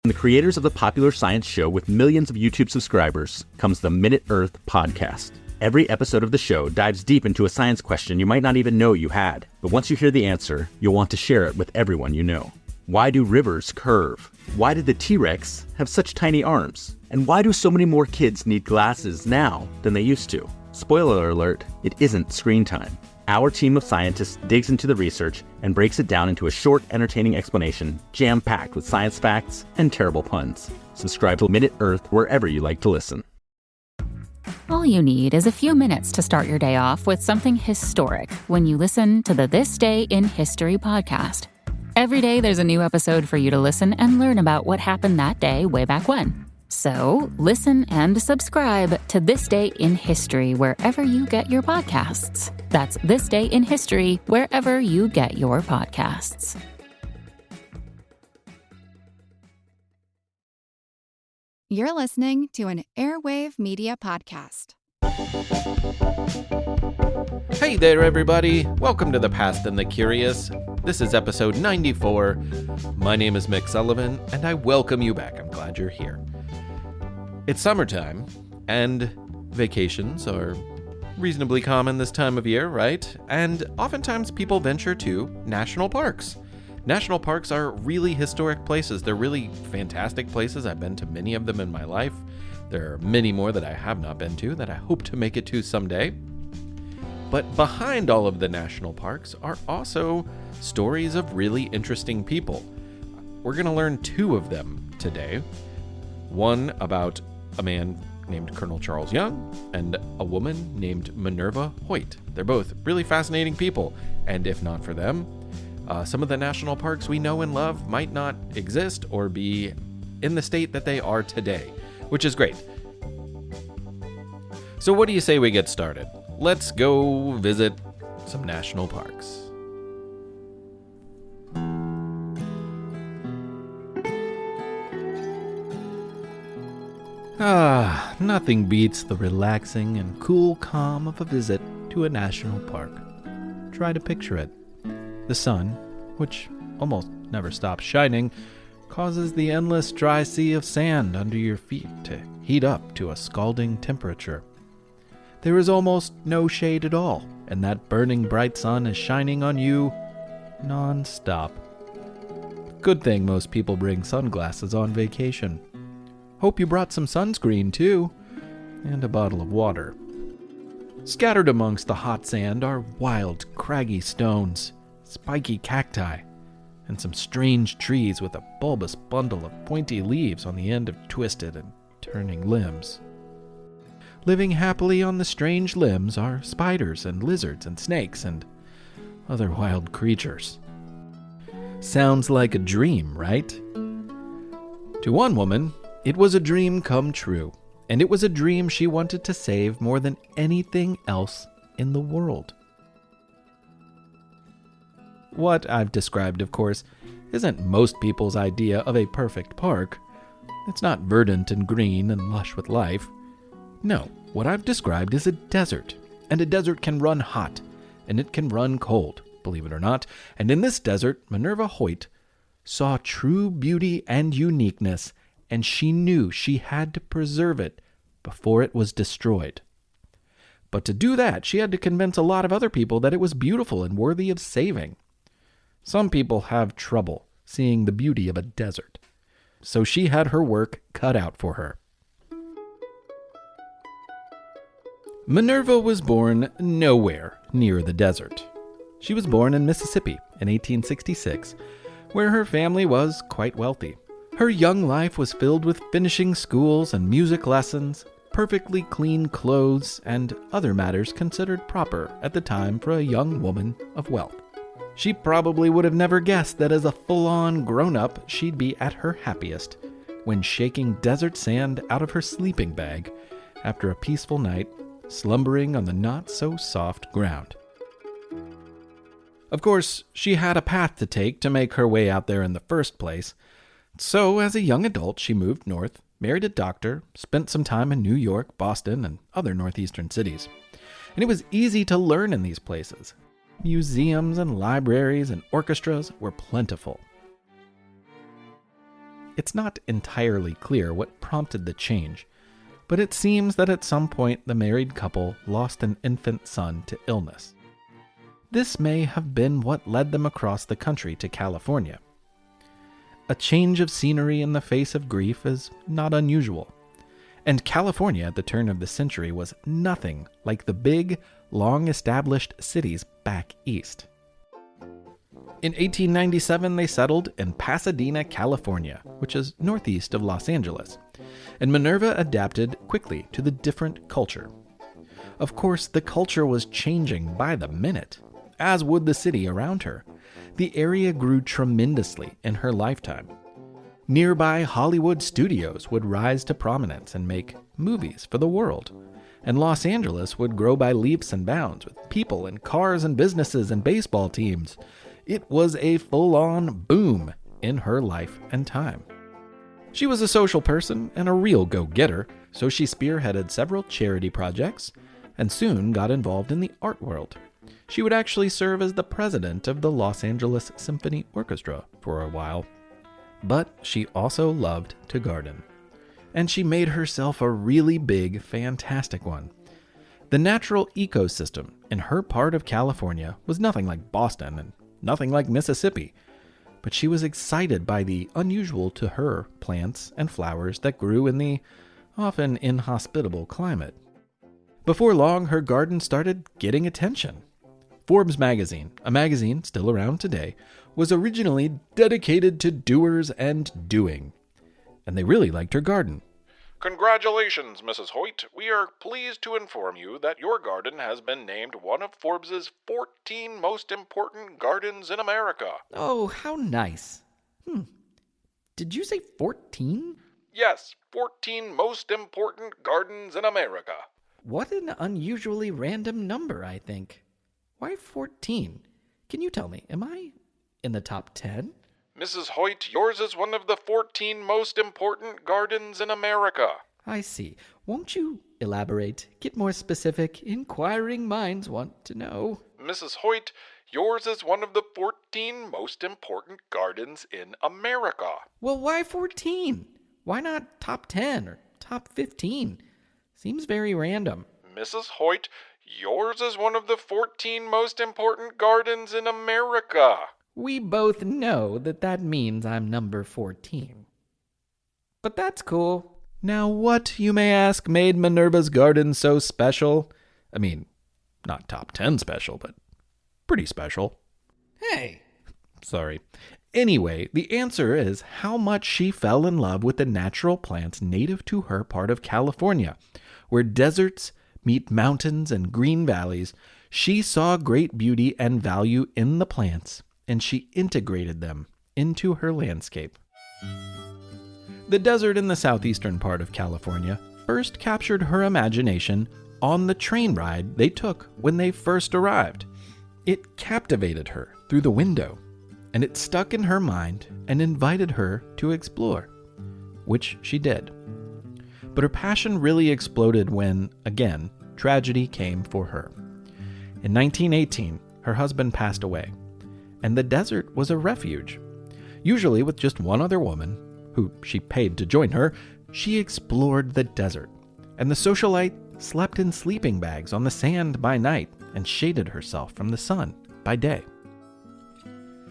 From the creators of the popular science show with millions of YouTube subscribers comes the Minute Earth podcast. Every episode of the show dives deep into a science question you might not even know you had. But once you hear the answer, you'll want to share it with everyone you know. Why do rivers curve? Why did the T-Rex have such tiny arms? And why do so many more kids need glasses now than they used to? Spoiler alert, it isn't screen time. Our team of scientists digs into the research and breaks it down into a short, entertaining explanation, jam-packed with science facts and terrible puns. Subscribe to Minute Earth wherever you like to listen. All you need is a few minutes to start your day off with something historic when you listen to the This Day in History podcast. Every day there's a new episode for you to listen and learn about what happened that day way back when. So listen and subscribe to This Day in History wherever you get your podcasts. That's This Day in History wherever you get your podcasts. You're listening to an Airwave Media Podcast. Hey there, everybody. Welcome to The Past and the Curious. This is episode 94. My name is Mick Sullivan, and I welcome you back. I'm glad you're here. It's summertime, and vacations are reasonably common this time of year, right? And oftentimes people venture to national parks. National parks are really historic places. They're really fantastic places. I've been to many of them in my life. There are many more that I have not been to that I hope to make it to someday. But behind all of the national parks are also stories of really interesting people. We're going to learn two of them today. One about a man named Colonel Charles Young and a woman named Minerva Hoyt. They're both really fascinating people, and if not for them, some of the national parks we know and love might not exist or be in the state that they are today, which is great. So what do you say we get started? Let's go visit some national parks. Nothing beats the relaxing and cool calm of a visit to a national park. Try to picture it. The sun, which almost never stops shining, causes the endless dry sea of sand under your feet to heat up to a scalding temperature. There is almost no shade at all, and that burning bright sun is shining on you non-stop. Good thing most people bring sunglasses on vacation. Hope you brought some sunscreen, too, and a bottle of water. Scattered amongst the hot sand are wild, craggy stones, spiky cacti, and some strange trees with a bulbous bundle of pointy leaves on the end of twisted and turning limbs. Living happily on the strange limbs are spiders and lizards and snakes and other wild creatures. Sounds like a dream, right? To one woman, it was a dream come true, and it was a dream she wanted to save more than anything else in the world. What I've described, of course, isn't most people's idea of a perfect park. It's not verdant and green and lush with life. No, what I've described is a desert, and a desert can run hot, and it can run cold, believe it or not. And in this desert, Minerva Hoyt saw true beauty and uniqueness, and she knew she had to preserve it before it was destroyed. But to do that, she had to convince a lot of other people that it was beautiful and worthy of saving. Some people have trouble seeing the beauty of a desert, so she had her work cut out for her. Minerva was born nowhere near the desert. She was born in Mississippi in 1866, where her family was quite wealthy. Her young life was filled with finishing schools and music lessons, perfectly clean clothes, and other matters considered proper at the time for a young woman of wealth. She probably would have never guessed that as a full-on grown-up, she'd be at her happiest when shaking desert sand out of her sleeping bag after a peaceful night slumbering on the not-so-soft ground. Of course, she had a path to take to make her way out there in the first place. So, as a young adult, she moved north, married a doctor, spent some time in New York, Boston, and other northeastern cities. And it was easy to learn in these places. Museums and libraries and orchestras were plentiful. It's not entirely clear what prompted the change, but it seems that at some point the married couple lost an infant son to illness. This may have been what led them across the country to California. A change of scenery in the face of grief is not unusual, and California at the turn of the century was nothing like the big, long-established cities back east. In 1897, they settled in Pasadena, California, which is northeast of Los Angeles, and Minerva adapted quickly to the different culture. Of course, the culture was changing by the minute, as would the city around her. The area grew tremendously in her lifetime. Nearby Hollywood studios would rise to prominence and make movies for the world, and Los Angeles would grow by leaps and bounds with people and cars and businesses and baseball teams. It was a full-on boom in her life and time. She was a social person and a real go-getter, so she spearheaded several charity projects and soon got involved in the art world. She would actually serve as the president of the Los Angeles Symphony Orchestra for a while. But she also loved to garden, and she made herself a really big, fantastic one. The natural ecosystem in her part of California was nothing like Boston and nothing like Mississippi, but she was excited by the unusual to her plants and flowers that grew in the often inhospitable climate. Before long, her garden started getting attention. Forbes magazine, a magazine still around today, was originally dedicated to doers and doing, and they really liked her garden. Congratulations, Mrs. Hoyt. We are pleased to inform you that your garden has been named one of Forbes's 14 most important gardens in America. Oh, how nice. Did you say 14? Yes, 14 most important gardens in America. What an unusually random number, I think. Why 14? Can you tell me, am I in the top 10? Mrs. Hoyt, yours is one of the 14 most important gardens in America. I see. Won't you elaborate? Get more specific. Inquiring minds want to know. Mrs. Hoyt, yours is one of the 14 most important gardens in America. Well, why 14? Why not top 10 or top 15? Seems very random. Mrs. Hoyt, yours is one of the 14 most important gardens in America. We both know that means I'm number 14. But that's cool. Now what, you may ask, made Minerva's garden so special? I mean, not top 10 special, but pretty special. Hey! Sorry. Anyway, the answer is how much she fell in love with the natural plants native to her part of California, where deserts meet mountains and green valleys. She saw great beauty and value in the plants, and she integrated them into her landscape. The desert in the southeastern part of California first captured her imagination on the train ride they took when they first arrived. It captivated her through the window, and it stuck in her mind and invited her to explore, which she did. But her passion really exploded when, again, tragedy came for her. In 1918, her husband passed away, and the desert was a refuge. Usually with just one other woman, who she paid to join her, she explored the desert, and the socialite slept in sleeping bags on the sand by night and shaded herself from the sun by day.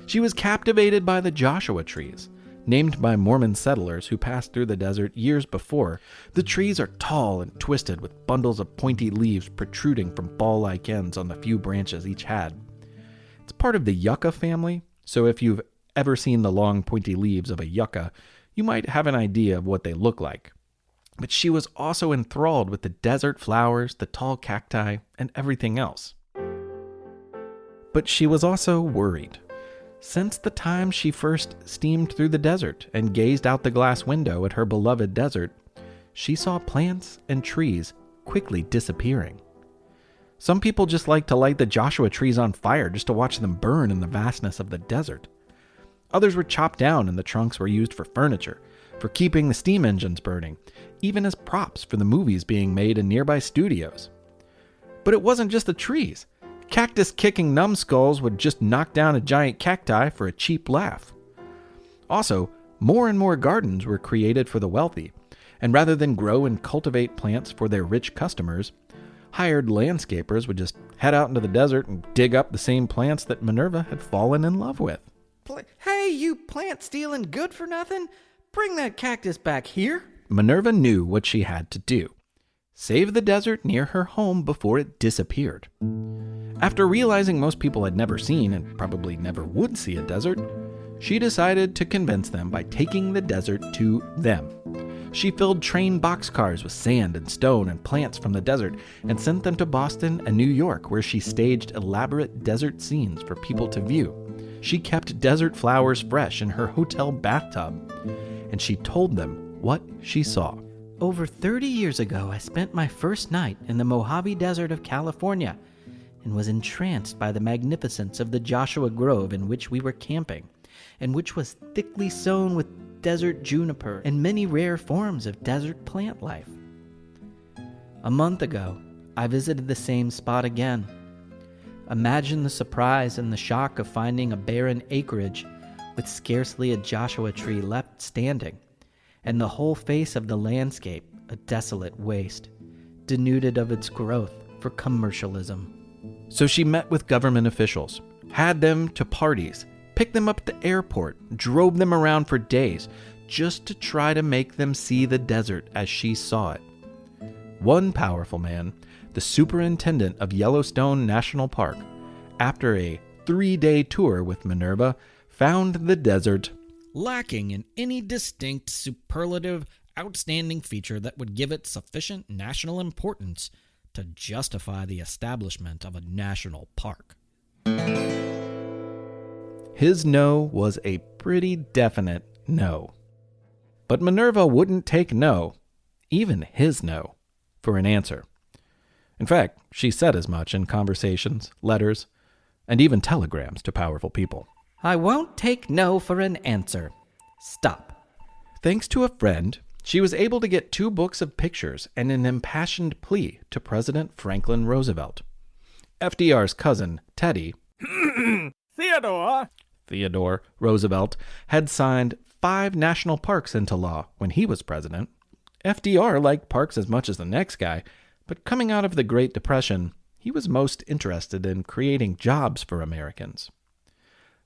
She was captivated by the Joshua trees, named by Mormon settlers who passed through the desert years before. The trees are tall and twisted with bundles of pointy leaves protruding from ball-like ends on the few branches each had. It's part of the yucca family, so if you've ever seen the long pointy leaves of a yucca, you might have an idea of what they look like. But she was also enthralled with the desert flowers, the tall cacti, and everything else. But she was also worried. Since the time she first steamed through the desert and gazed out the glass window at her beloved desert, she saw plants and trees quickly disappearing. Some people just like to light the Joshua trees on fire just to watch them burn in the vastness of the desert. Others were chopped down and the trunks were used for furniture, for keeping the steam engines burning, even as props for the movies being made in nearby studios. But it wasn't just the trees. Cactus-kicking numbskulls would just knock down a giant cacti for a cheap laugh. Also, more and more gardens were created for the wealthy, and rather than grow and cultivate plants for their rich customers, hired landscapers would just head out into the desert and dig up the same plants that Minerva had fallen in love with. Hey, you plant-stealing good-for-nothing! Bring that cactus back here! Minerva knew what she had to do. Save the desert near her home before it disappeared. After realizing most people had never seen and probably never would see a desert, she decided to convince them by taking the desert to them. She filled train boxcars with sand and stone and plants from the desert and sent them to Boston and New York, where she staged elaborate desert scenes for people to view. She kept desert flowers fresh in her hotel bathtub, and she told them what she saw. Over 30 years ago, I spent my first night in the Mojave Desert of California and was entranced by the magnificence of the Joshua Grove in which we were camping, and which was thickly sown with desert juniper and many rare forms of desert plant life. A month ago, I visited the same spot again. Imagine the surprise and the shock of finding a barren acreage with scarcely a Joshua tree left standing, and the whole face of the landscape a desolate waste, denuded of its growth for commercialism. So she met with government officials, had them to parties, picked them up at the airport, drove them around for days, just to try to make them see the desert as she saw it. One powerful man, the superintendent of Yellowstone National Park, after a 3-day tour with Minerva, found the desert lacking in any distinct, superlative, outstanding feature that would give it sufficient national importance to justify the establishment of a national park. His no was a pretty definite no. But Minerva wouldn't take no, even his no, for an answer. In fact, she said as much in conversations, letters, and even telegrams to powerful people. I won't take no for an answer. Stop. Thanks to a friend, she was able to get 2 books of pictures and an impassioned plea to President Franklin Roosevelt. FDR's cousin, Teddy, Theodore Roosevelt, had signed 5 national parks into law when he was president. FDR liked parks as much as the next guy, but coming out of the Great Depression, he was most interested in creating jobs for Americans.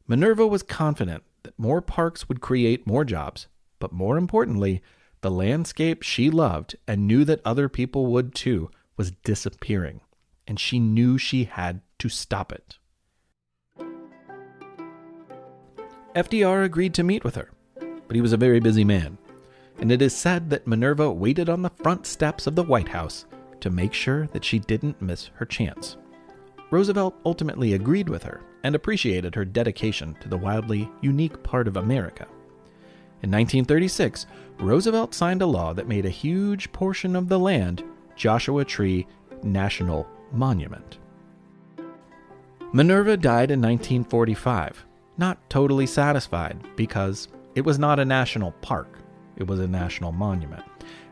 Minerva was confident that more parks would create more jobs, but more importantly, the landscape she loved and knew that other people would too was disappearing, and she knew she had to stop it. FDR agreed to meet with her, but he was a very busy man, and it is said that Minerva waited on the front steps of the White House to make sure that she didn't miss her chance. Roosevelt ultimately agreed with her and appreciated her dedication to the wildly unique part of America. In 1936, Roosevelt signed a law that made a huge portion of the land Joshua Tree National Monument. Minerva died in 1945, not totally satisfied because it was not a national park, it was a national monument.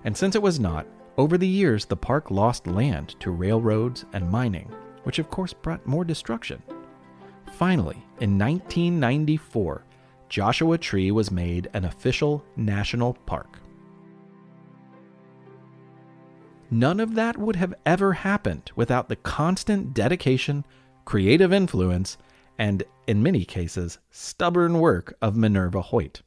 And since it was not, over the years the park lost land to railroads and mining, which of course brought more destruction. Finally, in 1994, Joshua Tree was made an official national park. None of that would have ever happened without the constant dedication, creative influence, and, in many cases, stubborn work of Minerva Hoyt.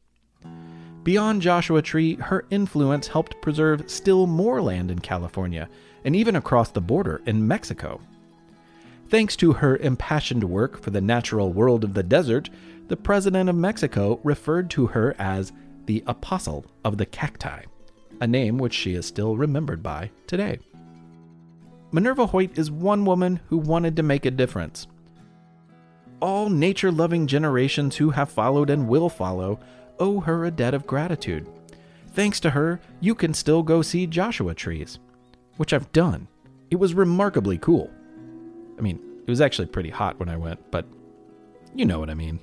Beyond Joshua Tree, her influence helped preserve still more land in California, and even across the border in Mexico. Thanks to her impassioned work for the natural world of the desert, the president of Mexico referred to her as the Apostle of the Cacti, a name which she is still remembered by today. Minerva Hoyt is one woman who wanted to make a difference. All nature-loving generations who have followed and will follow owe her a debt of gratitude. Thanks to her, you can still go see Joshua trees, which I've done. It was remarkably cool. I mean, it was actually pretty hot when I went, but you know what I mean.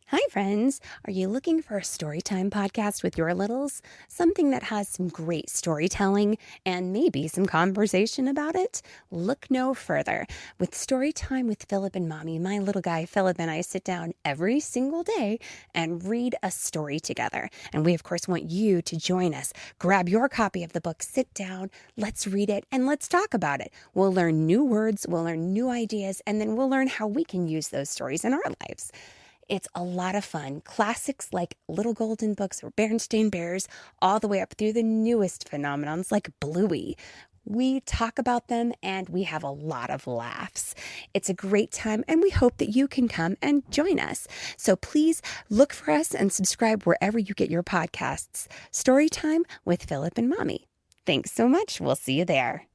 Hi, friends. Are you looking for a storytime podcast with your littles? Something that has some great storytelling and maybe some conversation about it? Look no further. With Storytime with Philip and Mommy, my little guy Philip and I sit down every single day and read a story together. And we, of course, want you to join us. Grab your copy of the book, sit down, let's read it, and let's talk about it. We'll learn new words, we'll learn new ideas, and then we'll learn how we can use those stories in our lives. It's a lot of fun. Classics like Little Golden Books or Berenstain Bears, all the way up through the newest phenomenons like Bluey. We talk about them and we have a lot of laughs. It's a great time and we hope that you can come and join us. So please look for us and subscribe wherever you get your podcasts. Storytime with Philip and Mommy. Thanks so much. We'll see you there.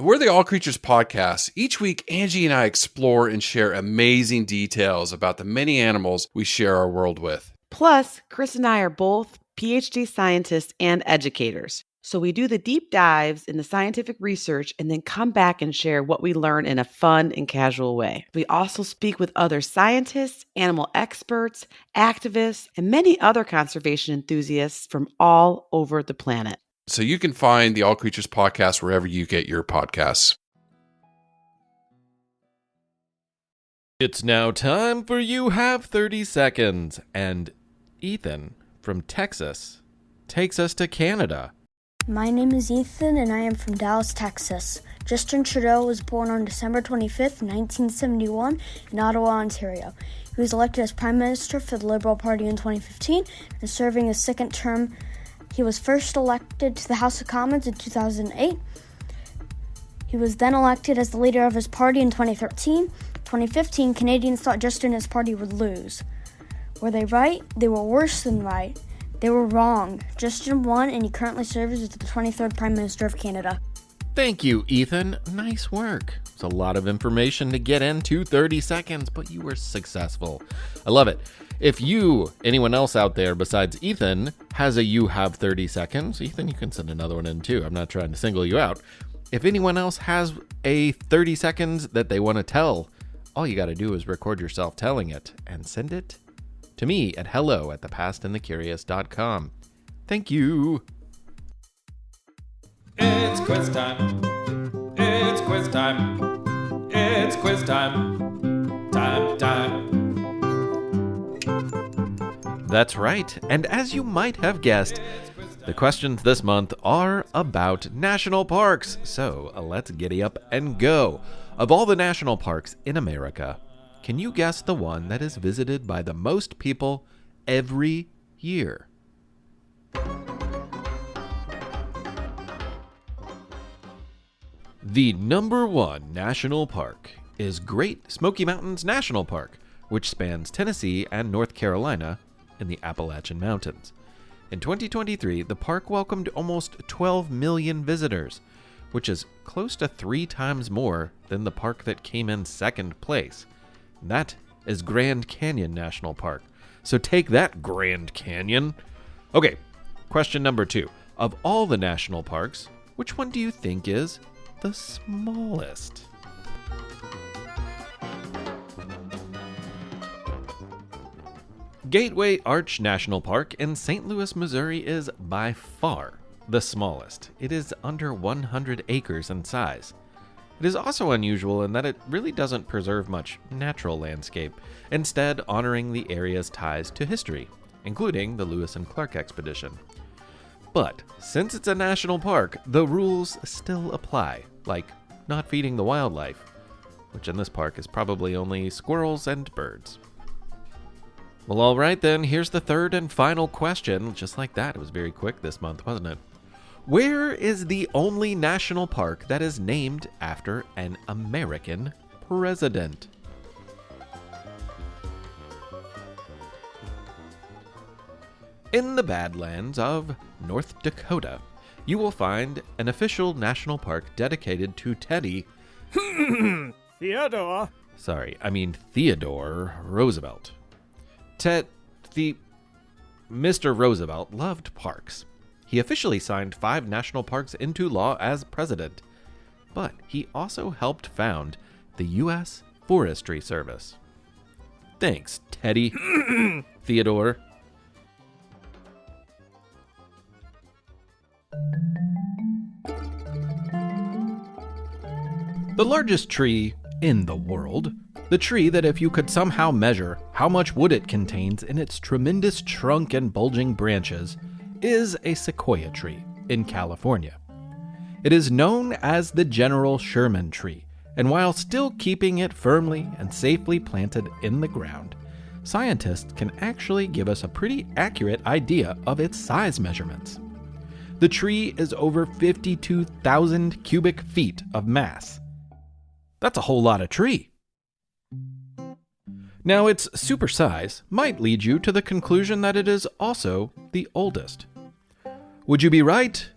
We're the All Creatures Podcast. Each week, Angie and I explore and share amazing details about the many animals we share our world with. Plus, Chris and I are both PhD scientists and educators. So we do the deep dives in the scientific research and then come back and share what we learn in a fun and casual way. We also speak with other scientists, animal experts, activists, and many other conservation enthusiasts from all over the planet. So you can find the All Creatures Podcast wherever you get your podcasts. It's now time for You Have 30 Seconds. And Ethan from Texas takes us to Canada. My name is Ethan, and I am from Dallas, Texas. Justin Trudeau was born on December 25th, 1971, in Ottawa, Ontario. He was elected as Prime Minister for the Liberal Party in 2015 and serving his second term. He was first elected to the House of Commons in 2008. He was then elected as the leader of his party in 2013. 2015, Canadians thought Justin and his party would lose. Were they right? They were worse than right. They were wrong. Justin won, and he currently serves as the 23rd Prime Minister of Canada. Thank you, Ethan. Nice work. It's a lot of information to get into 30 seconds, but you were successful. I love it. If you, anyone else out there besides Ethan, has a You Have 30 Seconds, Ethan, you can send another one in too. I'm not trying to single you out. If anyone else has a 30 seconds that they want to tell, all you got to do is record yourself telling it and send it to me at hello@thepastandthecurious.com. Thank you. It's quiz time. It's quiz time. It's quiz time. Time. That's right. And as you might have guessed, the questions this month are about national parks. So let's giddy up and go. Of all the national parks in America, can you guess the one that is visited by the most people every year? The number one national park is Great Smoky Mountains National Park, which spans Tennessee and North Carolina in the Appalachian Mountains. In 2023, the park welcomed almost 12 million visitors, which is close to 3 times more than the park that came in second place. That is Grand Canyon National Park. So take that, Grand Canyon. Okay, question number 2. Of all the national parks, which one do you think is the smallest? Gateway Arch National Park in St. Louis, Missouri is by far the smallest. It is under 100 acres in size. It is also unusual in that it really doesn't preserve much natural landscape, instead honoring the area's ties to history, including the Lewis and Clark expedition. But since it's a national park, the rules still apply, like not feeding the wildlife, which in this park is probably only squirrels and birds. Well, all right then, here's the third and final question. Just like that, it was very quick this month, wasn't it? Where is the only national park that is named after an American president? In the Badlands of North Dakota, you will find an official national park dedicated to Teddy Theodore Roosevelt. Mr. Roosevelt loved parks. He officially signed 5 national parks into law as president, but he also helped found the U.S. Forestry Service. Thanks, Teddy. Theodore. The largest tree in the world, the tree that if you could somehow measure how much wood it contains in its tremendous trunk and bulging branches, is a sequoia tree in California. It is known as the General Sherman tree, and while still keeping it firmly and safely planted in the ground, scientists can actually give us a pretty accurate idea of its size measurements. The tree is over 52,000 cubic feet of mass. That's a whole lot of tree. Now, its super size might lead you to the conclusion that it is also the oldest. Would you be right?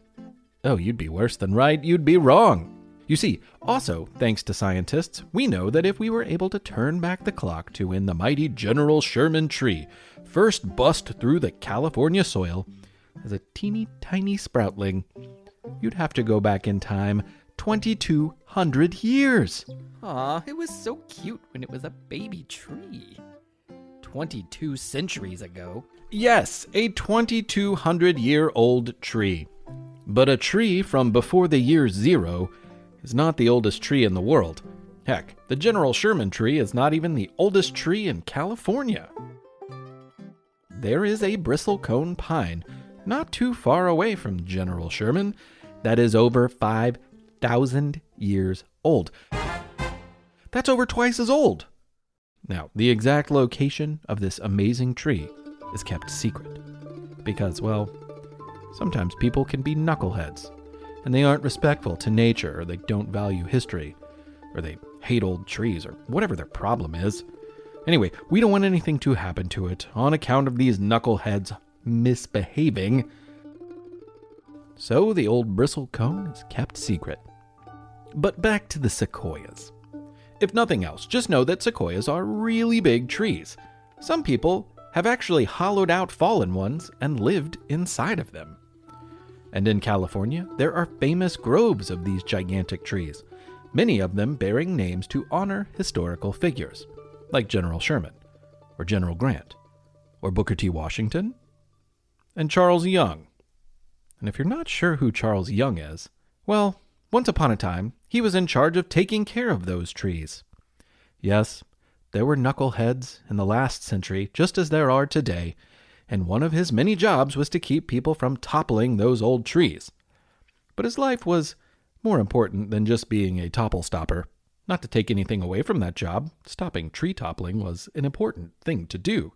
Oh, you'd be worse than right, you'd be wrong. You see, also, thanks to scientists, we know that if we were able to turn back the clock to when the mighty General Sherman tree first bust through the California soil as a teeny tiny sproutling, you'd have to go back in time 2,200 years. Aw, it was so cute when it was a baby tree. 22 centuries ago. Yes, a 2,200-year-old tree. But a tree from before the year 0 is not the oldest tree in the world. Heck, the General Sherman tree is not even the oldest tree in California. There is a bristlecone pine not too far away from General Sherman that is over 5,000 years old. That's over twice as old. Now, the exact location of this amazing tree is kept secret because, well, sometimes people can be knuckleheads and they aren't respectful to nature, or they don't value history, or they hate old trees, or whatever their problem is. Anyway, we don't want anything to happen to it on account of these knuckleheads misbehaving. So the old bristlecone is kept secret. But back to the sequoias. If nothing else, just know that sequoias are really big trees. Some people have actually hollowed out fallen ones and lived inside of them. And in California, there are famous groves of these gigantic trees, many of them bearing names to honor historical figures, like General Sherman, or General Grant, or Booker T. Washington, and Charles Young. And if you're not sure who Charles Young is, well, once upon a time, he was in charge of taking care of those trees. Yes, there were knuckleheads in the last century, just as there are today, and one of his many jobs was to keep people from toppling those old trees. But his life was more important than just being a topple stopper. Not to take anything away from that job, stopping tree toppling was an important thing to do.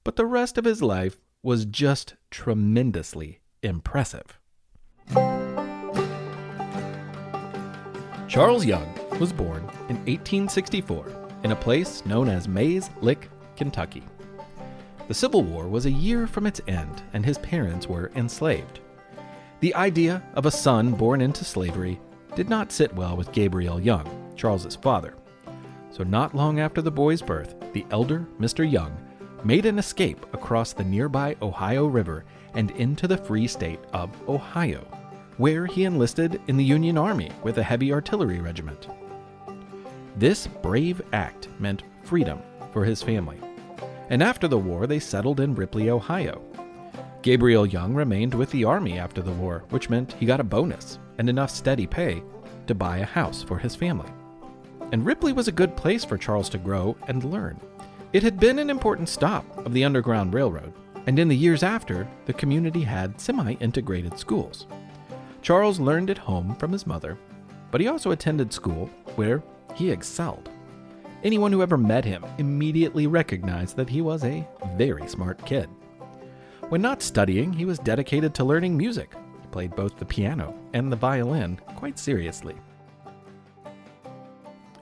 But the rest of his life was just tremendously impressive. Charles Young was born in 1864 in a place known as Mays Lick, Kentucky. The Civil War was a year from its end, and his parents were enslaved. The idea of a son born into slavery did not sit well with Gabriel Young, Charles's father. So not long after the boy's birth, the elder Mr. Young made an escape across the nearby Ohio River and into the free state of Ohio, where he enlisted in the Union Army with a heavy artillery regiment. This brave act meant freedom for his family, and after the war they settled in Ripley, Ohio. Gabriel Young remained with the Army after the war, which meant he got a bonus and enough steady pay to buy a house for his family. And Ripley was a good place for Charles to grow and learn. It had been an important stop of the Underground Railroad, and in the years after, the community had semi-integrated schools. Charles learned at home from his mother, but he also attended school where he excelled. Anyone who ever met him immediately recognized that he was a very smart kid. When not studying, he was dedicated to learning music. He played both the piano and the violin quite seriously.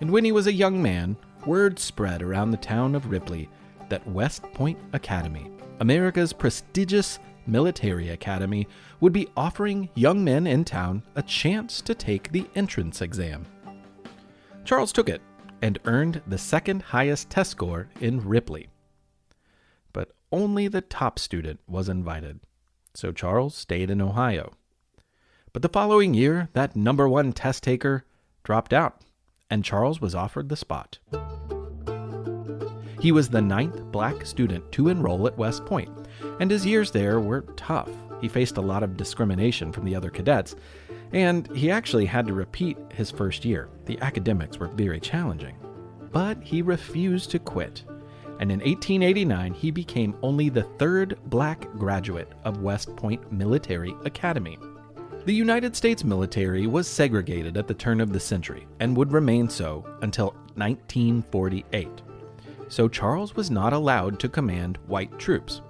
And when he was a young man, word spread around the town of Ripley that West Point Academy, America's prestigious military academy, would be offering young men in town a chance to take the entrance exam. Charles took it and earned the second highest test score in Ripley. But only the top student was invited, so Charles stayed in Ohio. But the following year, that number one test taker dropped out, and Charles was offered the spot. He was the 9th black student to enroll at West Point, and his years there were tough. He faced a lot of discrimination from the other cadets, and he actually had to repeat his first year. The academics were very challenging. But he refused to quit, and in 1889 he became only the 3rd black graduate of West Point Military Academy. The United States military was segregated at the turn of the century and would remain so until 1948. So Charles was not allowed to command white troops.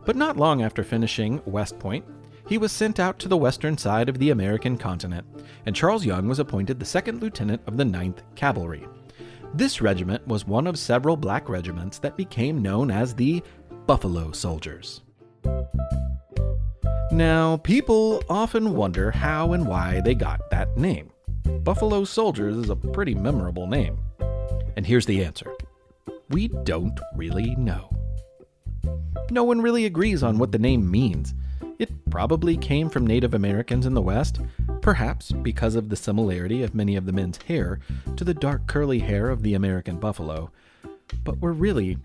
But not long after finishing West Point, he was sent out to the western side of the American continent, and Charles Young was appointed the 2nd lieutenant of the 9th Cavalry. This regiment was one of several black regiments that became known as the Buffalo Soldiers. Now, people often wonder how and why they got that name. Buffalo Soldiers is a pretty memorable name. And here's the answer. We don't really know. No one really agrees on what the name means. It probably came from Native Americans in the West, perhaps because of the similarity of many of the men's hair to the dark curly hair of the American buffalo, but we're really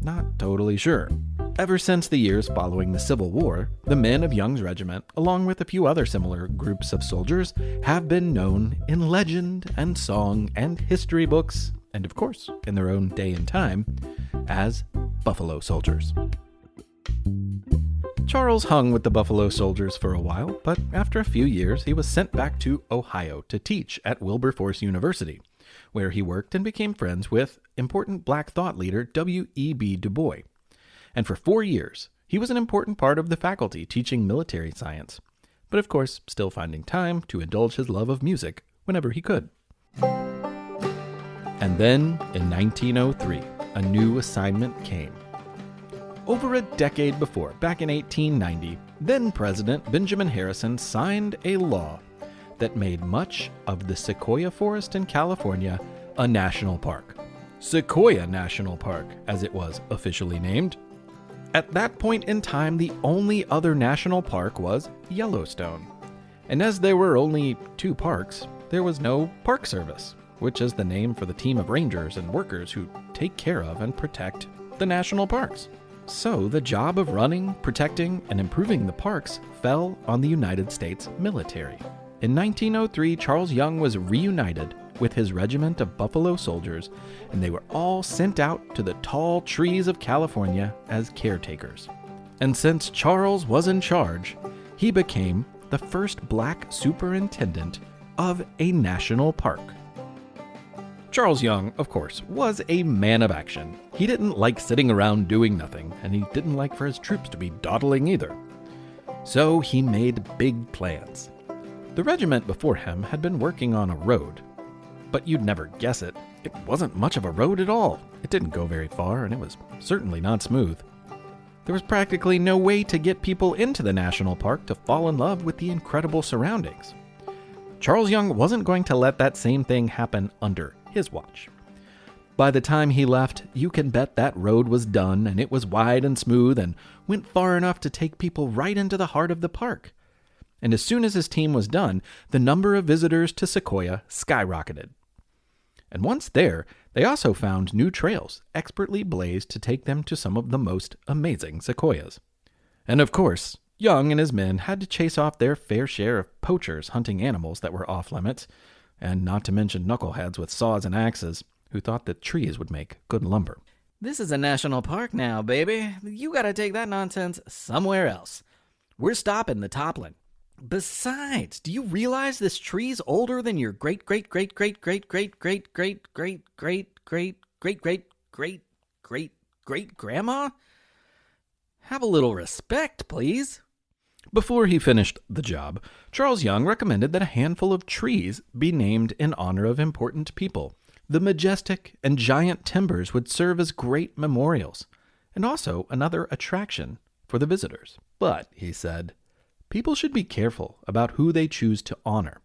not totally sure. Ever since the years following the Civil War, the men of Young's regiment, along with a few other similar groups of soldiers, have been known in legend and song and history books, and of course, in their own day and time, as Buffalo Soldiers. Charles hung with the Buffalo Soldiers for a while, but after a few years, he was sent back to Ohio to teach at Wilberforce University, where he worked and became friends with important black thought leader W.E.B. Du Bois. And for 4 years, he was an important part of the faculty teaching military science, but of course, still finding time to indulge his love of music whenever he could. And then, in 1903, a new assignment came. Over a decade before, back in 1890, then-President Benjamin Harrison signed a law that made much of the Sequoia Forest in California a national park. Sequoia National Park, as it was officially named. At that point in time, the only other national park was Yellowstone. And as there were only 2 parks, there was no Park Service, which is the name for the team of rangers and workers who take care of and protect the national parks. So the job of running, protecting, and improving the parks fell on the United States military. In 1903, Charles Young was reunited with his regiment of Buffalo Soldiers, and they were all sent out to the tall trees of California as caretakers. And since Charles was in charge, he became the first black superintendent of a national park. Charles Young, of course, was a man of action. He didn't like sitting around doing nothing, and he didn't like for his troops to be dawdling either. So he made big plans. The regiment before him had been working on a road, but you'd never guess it. It wasn't much of a road at all. It didn't go very far, and it was certainly not smooth. There was practically no way to get people into the national park to fall in love with the incredible surroundings. Charles Young wasn't going to let that same thing happen under his watch. By the time he left, you can bet that road was done, and it was wide and smooth and went far enough to take people right into the heart of the park. And as soon as his team was done, the number of visitors to Sequoia skyrocketed. And once there, they also found new trails expertly blazed to take them to some of the most amazing sequoias. And of course, Young and his men had to chase off their fair share of poachers hunting animals that were off limits, and not to mention knuckleheads with saws and axes who thought that trees would make good lumber. This is a national park now, baby. You gotta take that nonsense somewhere else. We're stopping the toppling. Besides, do you realize this tree's older than your great-great-great-great-great-great-great-great-great-great-great-grandma? Have a little respect, please. Before he finished the job, Charles Young recommended that a handful of trees be named in honor of important people. The majestic and giant timbers would serve as great memorials, and also another attraction for the visitors. But, he said, people should be careful about who they choose to honor.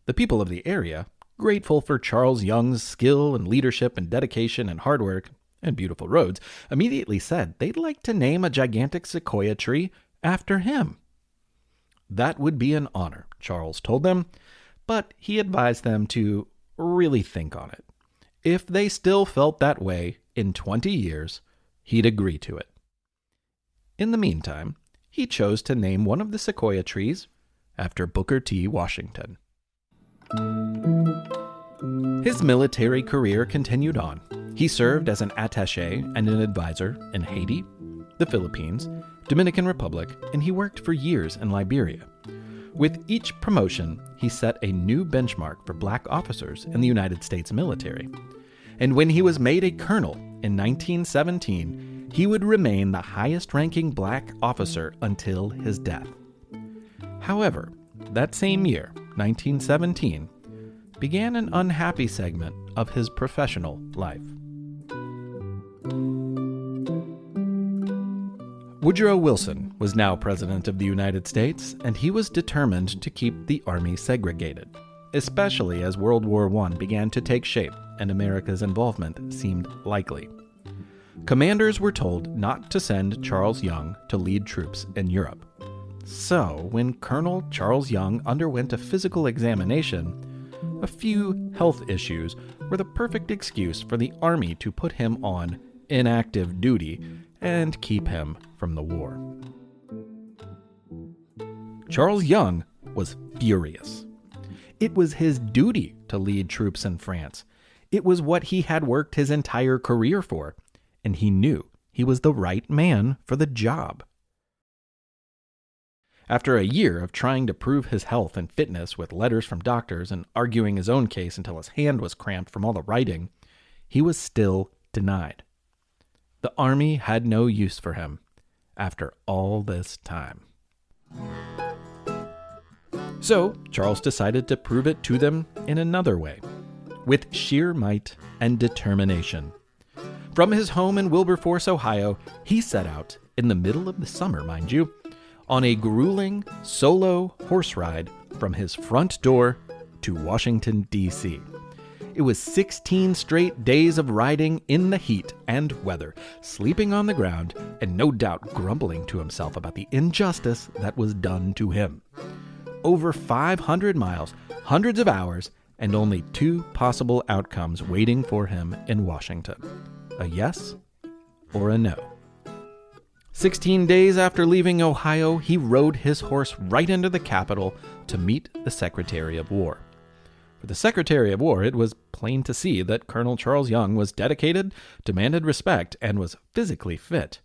The people of the area, grateful for Charles Young's skill and leadership and dedication and hard work and beautiful roads, immediately said they'd like to name a gigantic sequoia tree after him. That would be an honor, Charles told them, but he advised them to really think on it. If they still felt that way, in 20 years, he'd agree to it. In the meantime, he chose to name one of the sequoia trees after Booker T. Washington. His military career continued on. He served as an attaché and an advisor in Haiti, the Philippines, Dominican Republic, and he worked for years in Liberia. With each promotion, he set a new benchmark for black officers in the United States military. And when he was made a colonel in 1917, he would remain the highest-ranking black officer until his death. However, that same year, 1917, began an unhappy segment of his professional life. Woodrow Wilson was now President of the United States, and he was determined to keep the Army segregated, especially as World War I began to take shape and America's involvement seemed likely. Commanders were told not to send Charles Young to lead troops in Europe. So, when Colonel Charles Young underwent a physical examination, a few health issues were the perfect excuse for the Army to put him on inactive duty and keep him from the war. Charles Young was furious. It was his duty to lead troops in France. It was what he had worked his entire career for, and he knew he was the right man for the job. After a year of trying to prove his health and fitness with letters from doctors and arguing his own case until his hand was cramped from all the writing, he was still denied. The Army had no use for him after all this time. So, Charles decided to prove it to them in another way, with sheer might and determination. From his home in Wilberforce, Ohio, he set out, in the middle of the summer, mind you, on a grueling solo horse ride from his front door to Washington, D.C. It was 16 straight days of riding in the heat and weather, sleeping on the ground, and no doubt grumbling to himself about the injustice that was done to him. Over 500 miles, hundreds of hours, and only two possible outcomes waiting for him in Washington: a yes or a no. 16 days after leaving Ohio, he rode his horse right into the Capitol to meet the Secretary of War. For the Secretary of War, it was plain to see that Colonel Charles Young was dedicated, demanded respect, and was physically fit.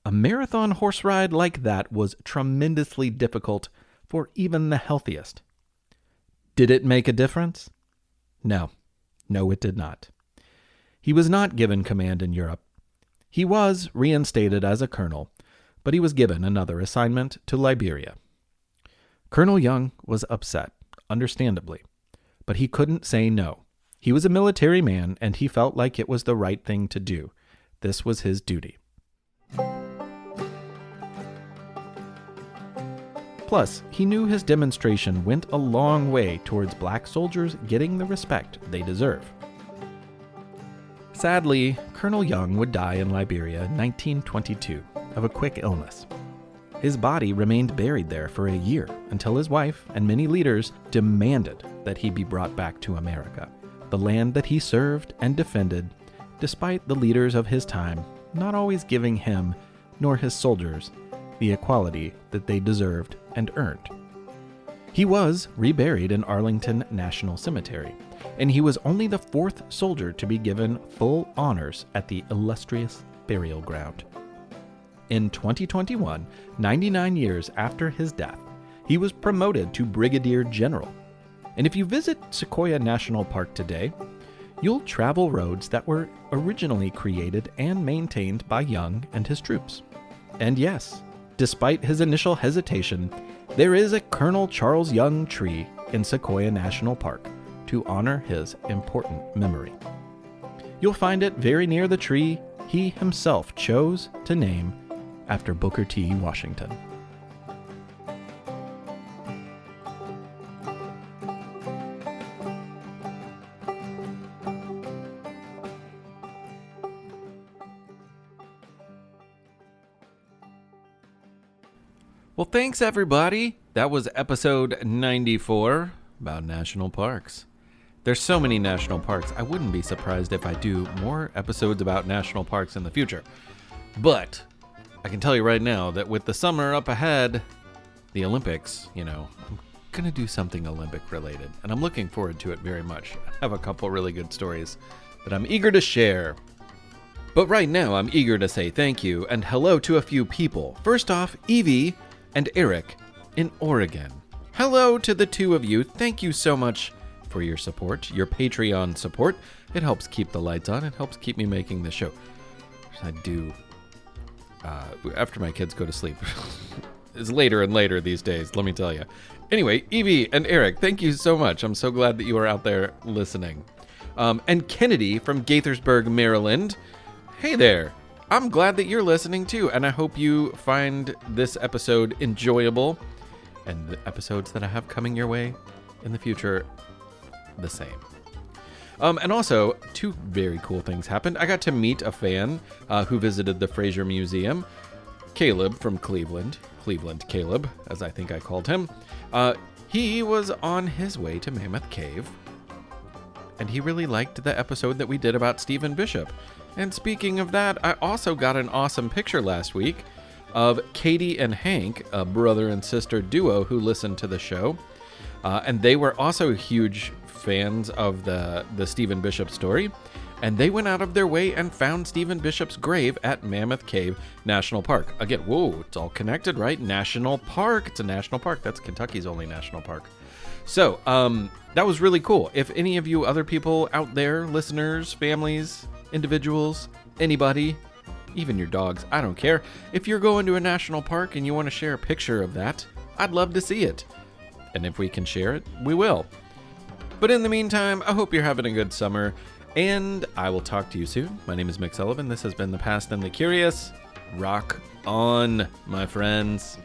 A marathon horse ride like that was tremendously difficult for even the healthiest. Did it make a difference? No, it did not. He was not given command in Europe. He was reinstated as a colonel, but he was given another assignment to Liberia. Colonel Young was upset, understandably, but he couldn't say no. He was a military man, and he felt like it was the right thing to do. This was his duty. Plus, he knew his demonstration went a long way towards black soldiers getting the respect they deserve. Sadly, Colonel Young would die in Liberia in 1922 of a quick illness. His body remained buried there for a year until his wife and many leaders demanded that he be brought back to America, the land that he served and defended, despite the leaders of his time not always giving him nor his soldiers the equality that they deserved and earned. He was reburied in Arlington National Cemetery, and he was only the fourth soldier to be given full honors at the illustrious burial ground. In 2021, 99 years after his death, he was promoted to Brigadier General. And if you visit Sequoia National Park today, you'll travel roads that were originally created and maintained by Young and his troops. And yes, despite his initial hesitation, there is a Colonel Charles Young tree in Sequoia National Park to honor his important memory. You'll find it very near the tree he himself chose to name after Booker T. Washington. Well, thanks, everybody. That was episode 94 about national parks. There's so many national parks. I wouldn't be surprised if I do more episodes about national parks in the future. But I can tell you right now that with the summer up ahead, the Olympics, I'm going to do something Olympic related. And I'm looking forward to it very much. I have a couple really good stories that I'm eager to share. But right now, I'm eager to say thank you and hello to a few people. First off, Evie and Eric in Oregon. Hello to the two of you. Thank you so much for your support, your Patreon support. It helps keep the lights on. It helps keep me making the show. I do, after my kids go to sleep. It's later and later these days, let me tell you. Anyway, Evie and Eric, thank you so much. I'm so glad that you are out there listening. And Kennedy from Gaithersburg, Maryland. Hey there. I'm glad that you're listening too, and I hope you find this episode enjoyable and the episodes that I have coming your way in the future the same. And also, two very cool things happened. I got to meet a fan who visited the Fraser Museum, Caleb from Cleveland Caleb, as I think I called him. He was on his way to Mammoth Cave, and he really liked the episode that we did about Stephen Bishop. And speaking of that, I also got an awesome picture last week of Katie and Hank, a brother and sister duo who listened to the show. And they were also huge fans of the Stephen Bishop story. And they went out of their way and found Stephen Bishop's grave at Mammoth Cave National Park. Again, whoa, it's all connected, right? National Park. It's a national park. That's Kentucky's only national park. So, that was really cool. If any of you other people out there, listeners, families, individuals, anybody, even your dogs, I don't care. If you're going to a national park and you want to share a picture of that, I'd love to see it. And if we can share it, we will. But in the meantime, I hope you're having a good summer, and I will talk to you soon. My name is Mick Sullivan. This has been The Past and the Curious. Rock on, my friends.